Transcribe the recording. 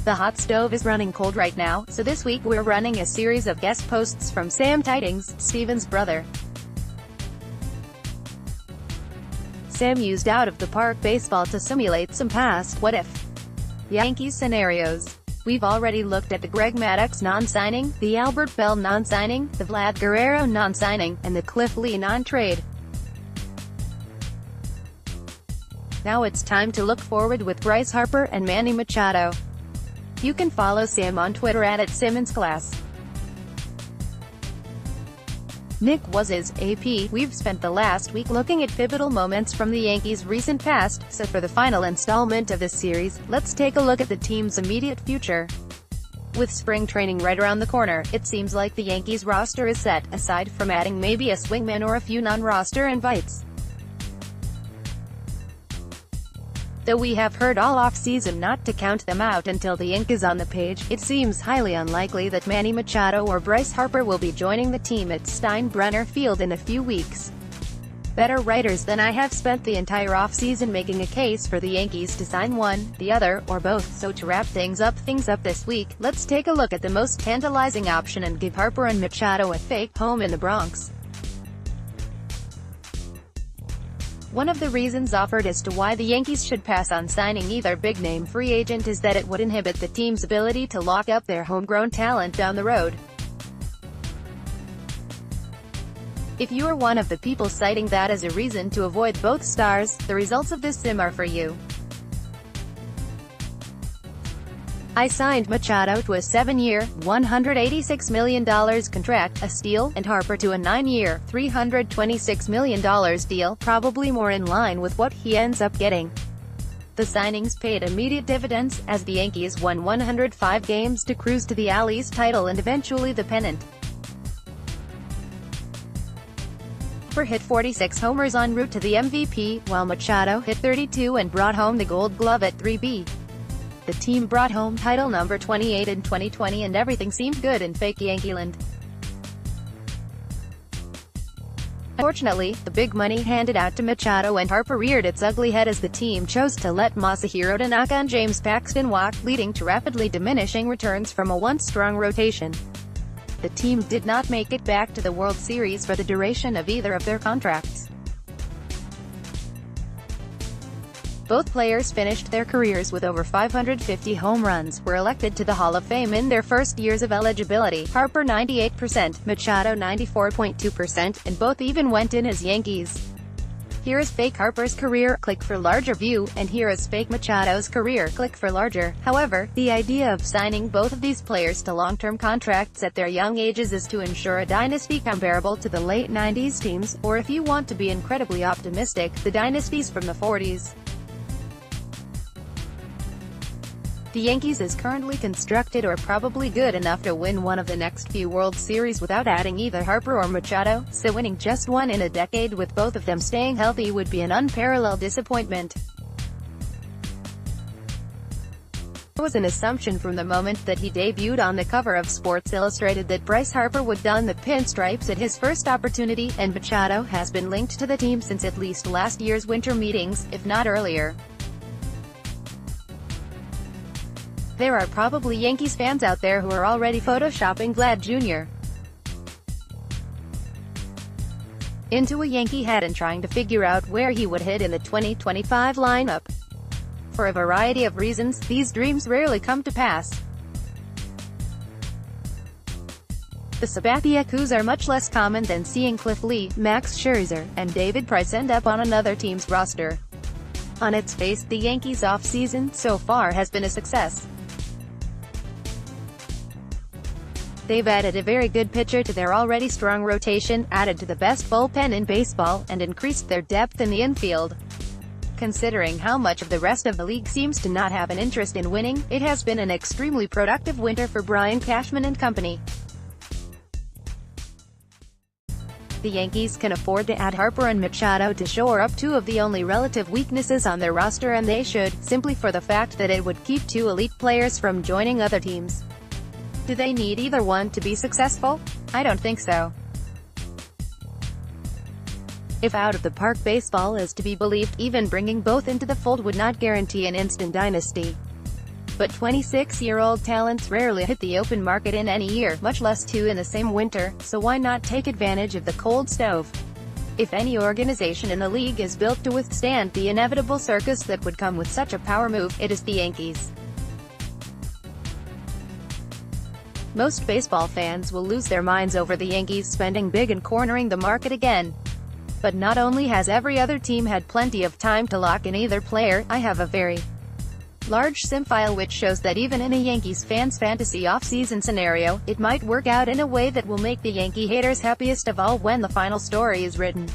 The hot stove is running cold right now, so this week we're running a series of guest posts from Sam Tidings, Steven's brother. Sam used out-of-the-park baseball to simulate some past what-if Yankees scenarios. We've already looked at the Greg Maddux non-signing, the Albert Bell non-signing, the Vlad Guerrero non-signing, and the Cliff Lee non-trade. Now it's time to look forward with Bryce Harper and Manny Machado. You can follow Sam on Twitter @SimmonsClass. Nick was his AP. We've spent the last week looking at pivotal moments from the Yankees' recent past, so for the final installment of this series, let's take a look at the team's immediate future. With spring training right around the corner, it seems like the Yankees roster is set, aside from adding maybe a swingman or a few non-roster invites. Though we have heard all off-season not to count them out until the ink is on the page, it seems highly unlikely that Manny Machado or Bryce Harper will be joining the team at Steinbrenner Field in a few weeks. Better writers than I have spent the entire off-season making a case for the Yankees to sign one, the other, or both, so to wrap things up this week, let's take a look at the most tantalizing option and give Harper and Machado a fake home in the Bronx. One of the reasons offered as to why the Yankees should pass on signing either big-name free agent is that it would inhibit the team's ability to lock up their homegrown talent down the road. If you are one of the people citing that as a reason to avoid both stars, the results of this sim are for you. I signed Machado to a 7-year, $186 million contract, a steal, and Harper to a 9-year, $326 million deal, probably more in line with what he ends up getting. The signings paid immediate dividends, as the Yankees won 105 games to cruise to the AL East title and eventually the pennant. Harper hit 46 homers en route to the MVP, while Machado hit 32 and brought home the Gold Glove at 3B. The team brought home title number 28 in 2020 and everything seemed good in fake Yankeeland. Unfortunately, the big money handed out to Machado and Harper reared its ugly head as the team chose to let Masahiro Tanaka and James Paxton walk, leading to rapidly diminishing returns from a once-strong rotation. The team did not make it back to the World Series for the duration of either of their contracts. Both players finished their careers with over 550 home runs, were elected to the Hall of Fame in their first years of eligibility, Harper 98%, Machado 94.2%, and both even went in as Yankees. Here is fake Harper's career, click for larger view, and here is fake Machado's career, click for larger. However, the idea of signing both of these players to long-term contracts at their young ages is to ensure a dynasty comparable to the late 90s teams, or if you want to be incredibly optimistic, the dynasties from the 40s. The Yankees is currently constructed or probably good enough to win one of the next few World Series without adding either Harper or Machado, so winning just one in a decade with both of them staying healthy would be an unparalleled disappointment. It was an assumption from the moment that he debuted on the cover of Sports Illustrated that Bryce Harper would don the pinstripes at his first opportunity, and Machado has been linked to the team since at least last year's winter meetings, if not earlier. There are probably Yankees fans out there who are already photoshopping Vlad Jr. into a Yankee hat and trying to figure out where he would hit in the 2025 lineup. For a variety of reasons, these dreams rarely come to pass. The Sabathiakus are much less common than seeing Cliff Lee, Max Scherzer, and David Price end up on another team's roster. On its face, the Yankees' off-season, so far, has been a success. They've added a very good pitcher to their already strong rotation, added to the best bullpen in baseball, and increased their depth in the infield. Considering how much of the rest of the league seems to not have an interest in winning, it has been an extremely productive winter for Brian Cashman and company. The Yankees can afford to add Harper and Machado to shore up two of the only relative weaknesses on their roster, and they should, simply for the fact that it would keep two elite players from joining other teams. Do they need either one to be successful? I don't think so. If out-of-the-park baseball is to be believed, even bringing both into the fold would not guarantee an instant dynasty. But 26-year-old talents rarely hit the open market in any year, much less two in the same winter, so why not take advantage of the cold stove? If any organization in the league is built to withstand the inevitable circus that would come with such a power move, it is the Yankees. Most baseball fans will lose their minds over the Yankees spending big and cornering the market again. But not only has every other team had plenty of time to lock in either player, I have a very large sim file which shows that even in a Yankees fan's fantasy off-season scenario, it might work out in a way that will make the Yankee haters happiest of all when the final story is written.